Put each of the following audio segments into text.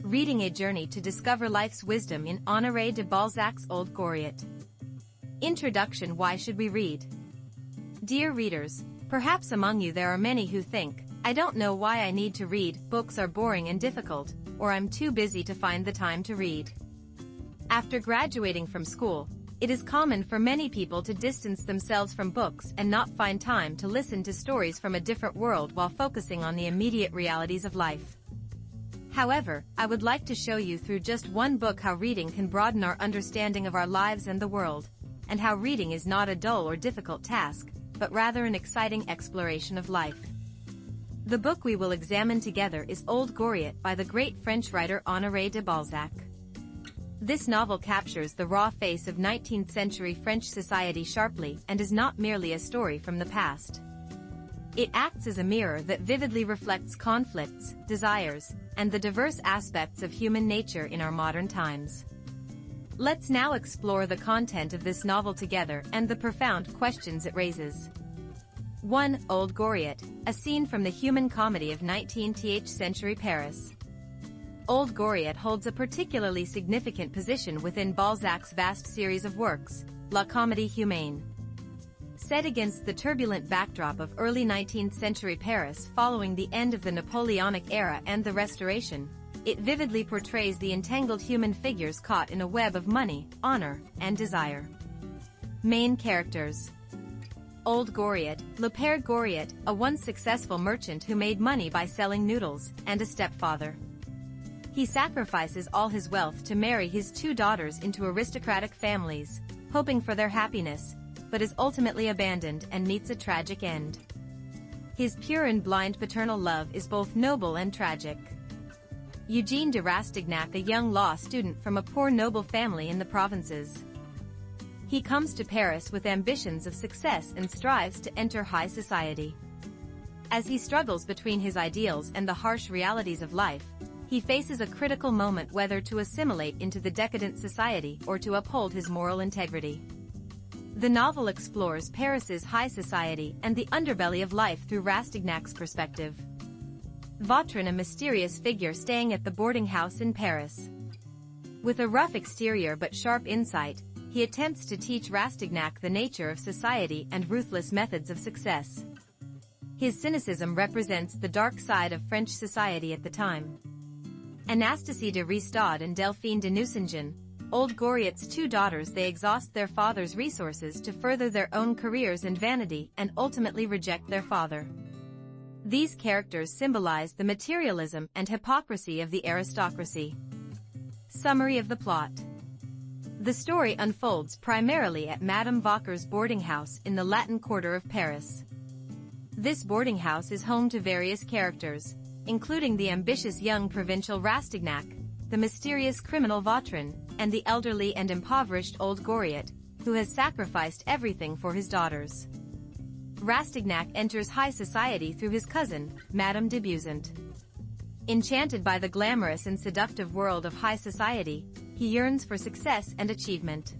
Reading a journey to discover life's wisdom in Honoré de Balzac's Old Goriot. Introduction. Why should we read? Dear readers, perhaps among you there are many who think, I don't know why I need to read, books are boring and difficult, or I'm too busy to find the time to read. After graduating from school, it is common for many people to distance themselves from books and not find time to listen to stories from a different world while focusing on the immediate realities of life. However, I would like to show you through just one book how reading can broaden our understanding of our lives and the world, and how reading is not a dull or difficult task, but rather an exciting exploration of life. The book we will examine together is Old Goriot by the great French writer Honoré de Balzac. This novel captures the raw face of 19th-century French society sharply and is not merely a story from the past. It acts as a mirror that vividly reflects conflicts, desires, and the diverse aspects of human nature in our modern times. Let's now explore the content of this novel together and the profound questions it raises. 1. Old Goriot, a scene from the human comedy of 19th century Paris. Old Goriot holds a particularly significant position within Balzac's vast series of works, La Comédie Humaine. Set against the turbulent backdrop of early 19th century Paris following the end of the Napoleonic era and the Restoration, it vividly portrays the entangled human figures caught in a web of money, honor, and desire. Main characters. Old Goriot, Le Père Goriot, a once successful merchant who made money by selling noodles, and a stepfather. He sacrifices all his wealth to marry his two daughters into aristocratic families, hoping for their happiness, but is ultimately abandoned and meets a tragic end. His pure and blind paternal love is both noble and tragic. Eugène de Rastignac, a young law student from a poor noble family in the provinces. He comes to Paris with ambitions of success and strives to enter high society. As he struggles between his ideals and the harsh realities of life, he faces a critical moment whether to assimilate into the decadent society or to uphold his moral integrity. The novel explores Paris's high society and the underbelly of life through Rastignac's perspective. Vautrin, a mysterious figure staying at the boarding house in Paris. With a rough exterior but sharp insight, he attempts to teach Rastignac the nature of society and ruthless methods of success. His cynicism represents the dark side of French society at the time. Anastasie de Ristaud and Delphine de Nucingen, Old Goriot's two daughters, they exhaust their father's resources to further their own careers and vanity and ultimately reject their father. These characters symbolize the materialism and hypocrisy of the aristocracy. Summary of the plot. The story unfolds primarily at Madame Vauquer's boarding house in the Latin Quarter of Paris. This boarding house is home to various characters, including the ambitious young provincial Rastignac, the mysterious criminal Vautrin, and the elderly and impoverished Old Goriot, who has sacrificed everything for his daughters. Rastignac enters high society through his cousin, Madame de Beauzant. Enchanted by the glamorous and seductive world of high society, he yearns for success and achievement.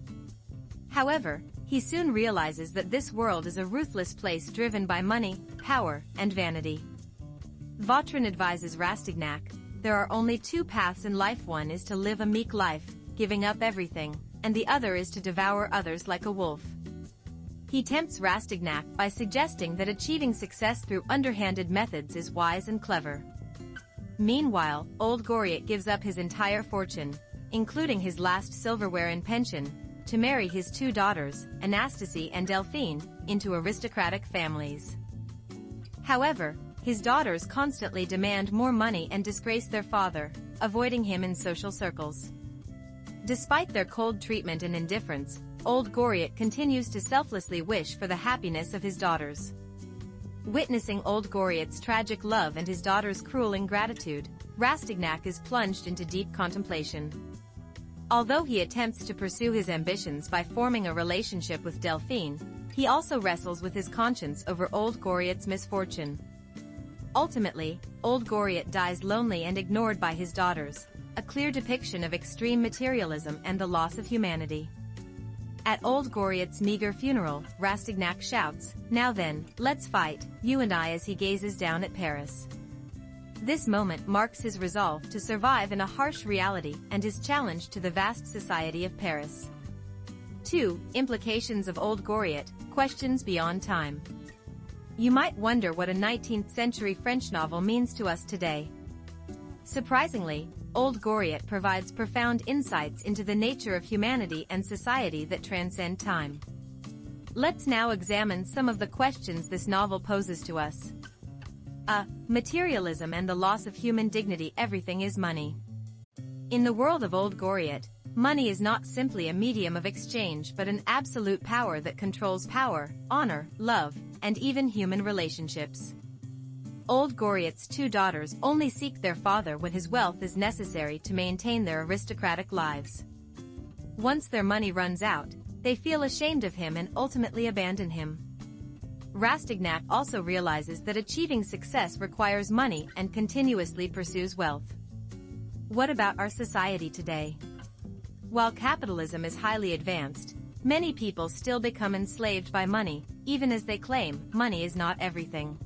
However, he soon realizes that this world is a ruthless place driven by money, power, and vanity. Vautrin advises Rastignac, there are only two paths in life: one is to live a meek life, giving up everything, and the other is to devour others like a wolf. He tempts Rastignac by suggesting that achieving success through underhanded methods is wise and clever. Meanwhile, Old Goriot gives up his entire fortune, including his last silverware and pension, to marry his two daughters, Anastasie and Delphine, into aristocratic families. However, his daughters constantly demand more money and disgrace their father, avoiding him in social circles. Despite their cold treatment and indifference, Old Goriot continues to selflessly wish for the happiness of his daughters. Witnessing Old Goriot's tragic love and his daughter's cruel ingratitude, Rastignac is plunged into deep contemplation. Although he attempts to pursue his ambitions by forming a relationship with Delphine, he also wrestles with his conscience over Old Goriot's misfortune. Ultimately, Old Goriot dies lonely and ignored by his daughters, a clear depiction of extreme materialism and the loss of humanity. At Old Goriot's meager funeral, Rastignac shouts, "Now then, let's fight, you and I," as he gazes down at Paris. This moment marks his resolve to survive in a harsh reality and his challenge to the vast society of Paris. 2. Implications of Old Goriot, questions beyond time. You might wonder what a 19th-century French novel means to us today. Surprisingly, Old Goriot provides profound insights into the nature of humanity and society that transcend time. Let's now examine some of the questions this novel poses to us. Materialism and the loss of human dignity. Everything is money. In the world of Old Goriot, money is not simply a medium of exchange but an absolute power that controls power, honor, love, and even human relationships. Old Goriot's two daughters only seek their father when his wealth is necessary to maintain their aristocratic lives. Once their money runs out, they feel ashamed of him and ultimately abandon him. Rastignac also realizes that achieving success requires money and continuously pursues wealth. What about our society today? While capitalism is highly advanced, many people still become enslaved by money, even as they claim money is not everything.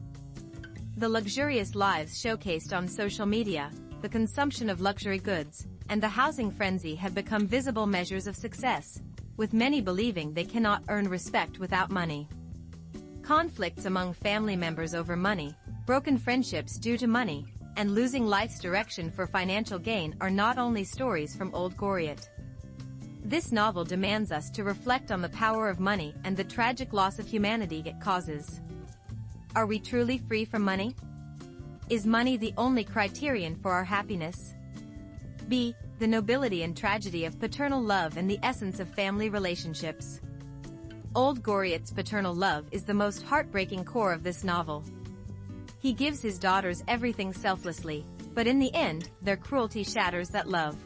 The luxurious lives showcased on social media, the consumption of luxury goods, and the housing frenzy have become visible measures of success, with many believing they cannot earn respect without money. Conflicts among family members over money, broken friendships due to money, and losing life's direction for financial gain are not only stories from Old Goriot. This novel demands us to reflect on the power of money and the tragic loss of humanity it causes. Are we truly free from money? Is money the only criterion for our happiness? B. The nobility and tragedy of paternal love and the essence of family relationships. Old Goriot's paternal love is the most heartbreaking core of this novel. He gives his daughters everything selflessly, but in the end, their cruelty shatters that love.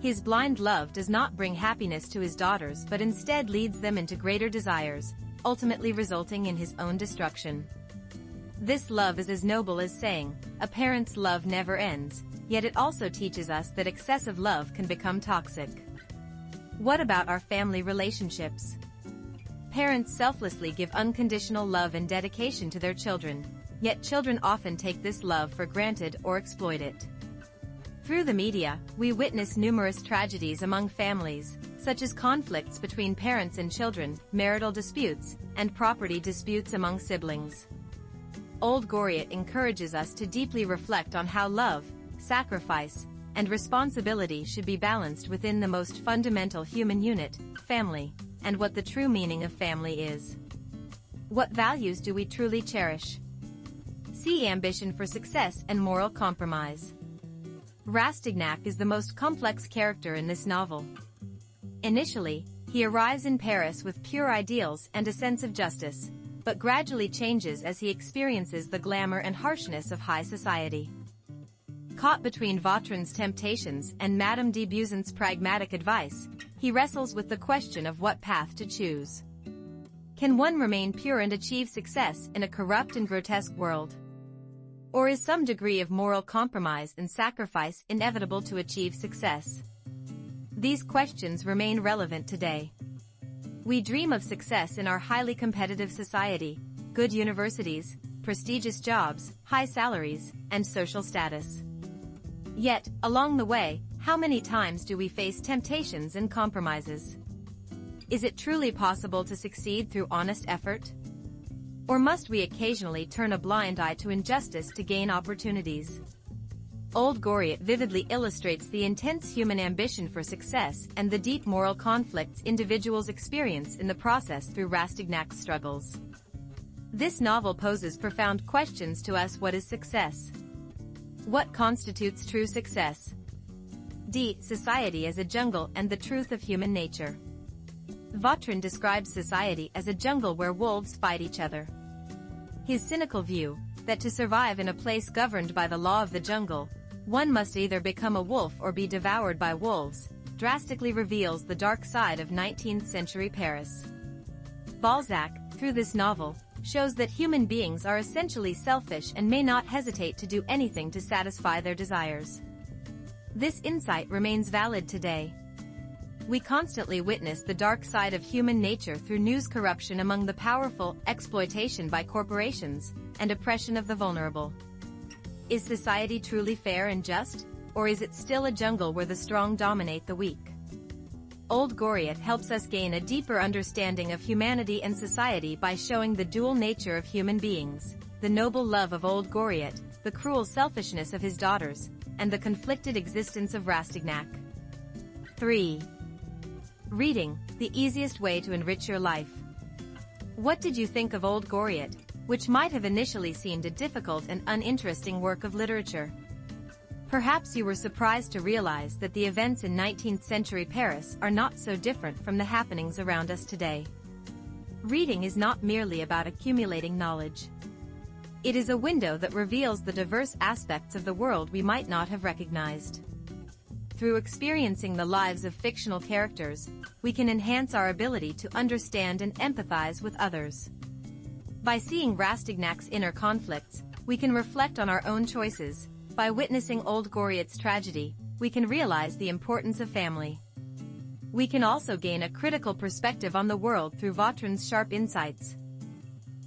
His blind love does not bring happiness to his daughters but instead leads them into greater desires, ultimately resulting in his own destruction. This love is as noble as saying, "A parent's love never ends," yet it also teaches us that excessive love can become toxic. What about our family relationships? Parents selflessly give unconditional love and dedication to their children, yet children often take this love for granted or exploit it. Through the media, we witness numerous tragedies among families, such as conflicts between parents and children, marital disputes, and property disputes among siblings. Old Goriot encourages us to deeply reflect on how love, sacrifice, and responsibility should be balanced within the most fundamental human unit, family, and what the true meaning of family is. What values do we truly cherish? See ambition for success and moral compromise. Rastignac is the most complex character in this novel. Initially, he arrives in Paris with pure ideals and a sense of justice, but gradually changes as he experiences the glamour and harshness of high society. Caught between Vautrin's temptations and Madame de Buisson's pragmatic advice, he wrestles with the question of what path to choose. Can one remain pure and achieve success in a corrupt and grotesque world? Or is some degree of moral compromise and sacrifice inevitable to achieve success? These questions remain relevant today. We dream of success in our highly competitive society, good universities, prestigious jobs, high salaries, and social status. Yet, along the way, how many times do we face temptations and compromises? Is it truly possible to succeed through honest effort? Or must we occasionally turn a blind eye to injustice to gain opportunities? Old Goriot vividly illustrates the intense human ambition for success and the deep moral conflicts individuals experience in the process through Rastignac's struggles. This novel poses profound questions to us. What is success? What constitutes true success? D. Society as a jungle and the truth of human nature. Vautrin describes society as a jungle where wolves fight each other. His cynical view, that to survive in a place governed by the law of the jungle, one must either become a wolf or be devoured by wolves, drastically reveals the dark side of 19th century Paris. Balzac, through this novel, shows that human beings are essentially selfish and may not hesitate to do anything to satisfy their desires. This insight remains valid today. We constantly witness the dark side of human nature through news, corruption among the powerful, exploitation by corporations, and oppression of the vulnerable. Is society truly fair and just, or is it still a jungle where the strong dominate the weak? Old Goriot helps us gain a deeper understanding of humanity and society by showing the dual nature of human beings, the noble love of Old Goriot, the cruel selfishness of his daughters, and the conflicted existence of Rastignac. 3. Reading, the easiest way to enrich your life. What did you think of Old Goriot, which might have initially seemed a difficult and uninteresting work of literature? Perhaps you were surprised to realize that the events in 19th century Paris are not so different from the happenings around us today. Reading is not merely about accumulating knowledge. It is a window that reveals the diverse aspects of the world we might not have recognized. Through experiencing the lives of fictional characters, we can enhance our ability to understand and empathize with others. By seeing Rastignac's inner conflicts, we can reflect on our own choices. By witnessing Old Goriot's tragedy, we can realize the importance of family. We can also gain a critical perspective on the world through Vautrin's sharp insights.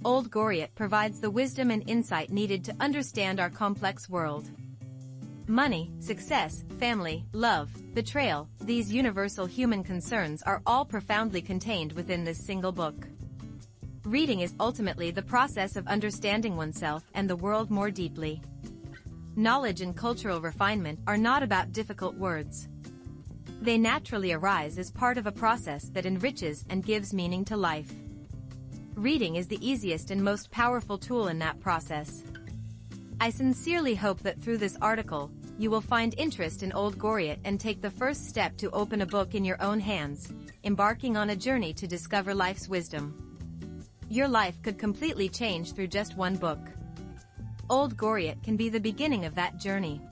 Old Goriot provides the wisdom and insight needed to understand our complex world. Money, success, family, love, betrayal, these universal human concerns are all profoundly contained within this single book. Reading is ultimately the process of understanding oneself and the world more deeply. Knowledge and cultural refinement are not about difficult words. They naturally arise as part of a process that enriches and gives meaning to life. Reading is the easiest and most powerful tool in that process. I sincerely hope that through this article, you will find interest in Old Goriot and take the first step to open a book in your own hands, embarking on a journey to discover life's wisdom. Your life could completely change through just one book. Old Goriot can be the beginning of that journey.